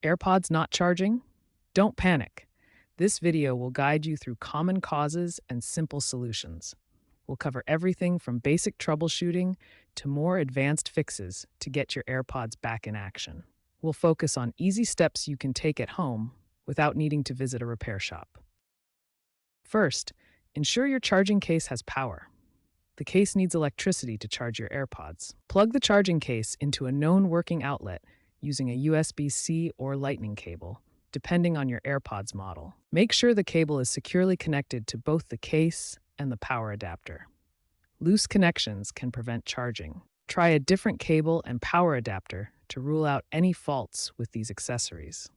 AirPods not charging? Don't panic. This video will guide you through common causes and simple solutions. We'll cover everything from basic troubleshooting to more advanced fixes to get your AirPods back in action. We'll focus on easy steps you can take at home without needing to visit a repair shop. First, ensure your charging case has power. The case needs electricity to charge your AirPods. Plug the charging case into a known working outlet using a USB-C or Lightning cable, depending on your AirPods model. Make sure the cable is securely connected to both the case and the power adapter. Loose connections can prevent charging. Try a different cable and power adapter to rule out any faults with these accessories.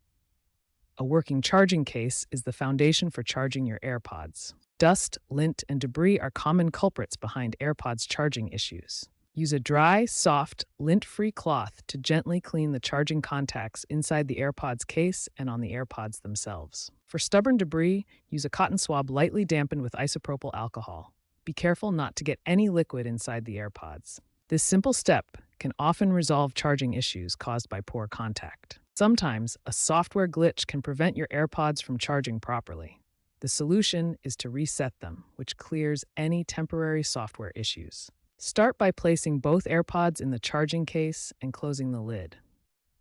A working charging case is the foundation for charging your AirPods. Dust, lint, and debris are common culprits behind AirPods charging issues. Use a dry, soft, lint-free cloth to gently clean the charging contacts inside the AirPods case and on the AirPods themselves. For stubborn debris, use a cotton swab lightly dampened with isopropyl alcohol. Be careful not to get any liquid inside the AirPods. This simple step can often resolve charging issues caused by poor contact. Sometimes, a software glitch can prevent your AirPods from charging properly. The solution is to reset them, which clears any temporary software issues. Start by placing both AirPods in the charging case and closing the lid.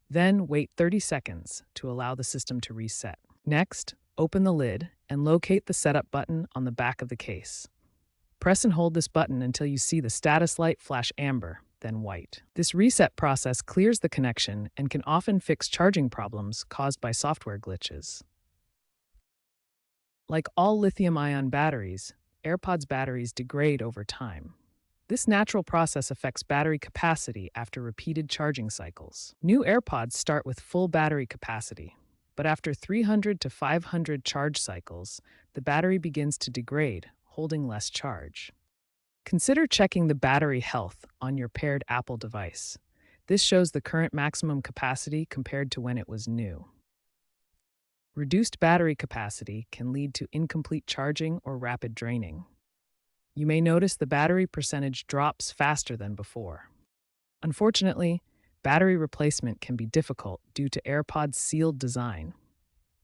Then wait 30 seconds to allow the system to reset. Next, open the lid and locate the setup button on the back of the case. Press and hold this button until you see the status light flash amber, then white. This reset process clears the connection and can often fix charging problems caused by software glitches. Like all lithium-ion batteries, AirPods batteries degrade over time. This natural process affects battery capacity after repeated charging cycles. New AirPods start with full battery capacity, but after 300 to 500 charge cycles, the battery begins to degrade, holding less charge. Consider checking the battery health on your paired Apple device. This shows the current maximum capacity compared to when it was new. Reduced battery capacity can lead to incomplete charging or rapid draining. You may notice the battery percentage drops faster than before. Unfortunately, battery replacement can be difficult due to AirPods' sealed design.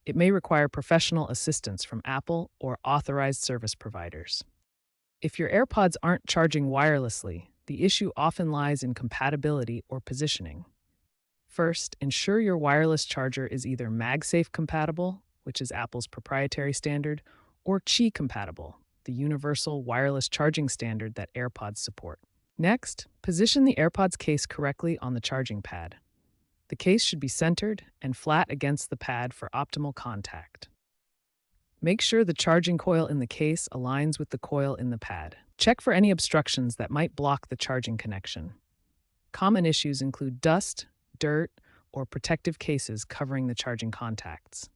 It may require professional assistance from Apple or authorized service providers. If your AirPods aren't charging wirelessly, the issue often lies in compatibility or positioning. First, ensure your wireless charger is either MagSafe compatible, which is Apple's proprietary standard, or Qi compatible, the universal wireless charging standard that AirPods support. Next, position the AirPods case correctly on the charging pad. The case should be centered and flat against the pad for optimal contact. Make sure the charging coil in the case aligns with the coil in the pad. Check for any obstructions that might block the charging connection. Common issues include dust, dirt, or protective cases covering the charging contacts.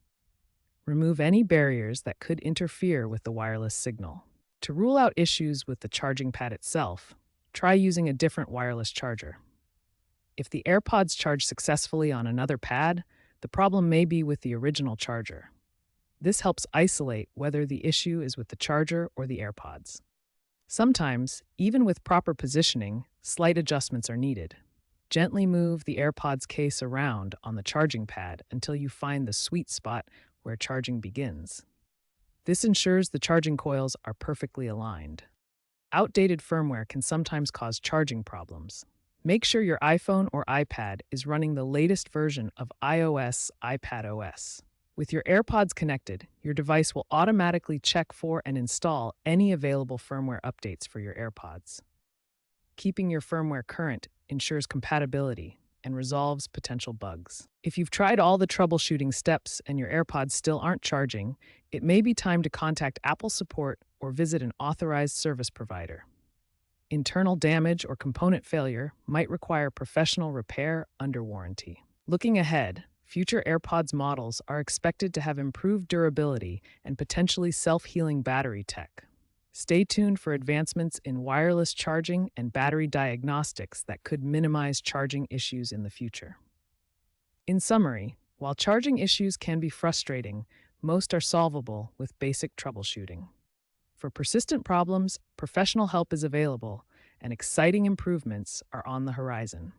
Remove any barriers that could interfere with the wireless signal. To rule out issues with the charging pad itself, try using a different wireless charger. If the AirPods charge successfully on another pad, the problem may be with the original charger. This helps isolate whether the issue is with the charger or the AirPods. Sometimes, even with proper positioning, slight adjustments are needed. Gently move the AirPods case around on the charging pad until you find the sweet spot where charging begins. This ensures the charging coils are perfectly aligned. Outdated firmware can sometimes cause charging problems. Make sure your iPhone or iPad is running the latest version of iOS iPadOS. With your AirPods connected, your device will automatically check for and install any available firmware updates for your AirPods. Keeping your firmware current ensures compatibility and resolves potential bugs. If you've tried all the troubleshooting steps and your AirPods still aren't charging, it may be time to contact Apple support or visit an authorized service provider. Internal damage or component failure might require professional repair under warranty. Looking ahead, future AirPods models are expected to have improved durability and potentially self-healing battery tech. Stay tuned for advancements in wireless charging and battery diagnostics that could minimize charging issues in the future. In summary, while charging issues can be frustrating, most are solvable with basic troubleshooting. For persistent problems, professional help is available, and exciting improvements are on the horizon.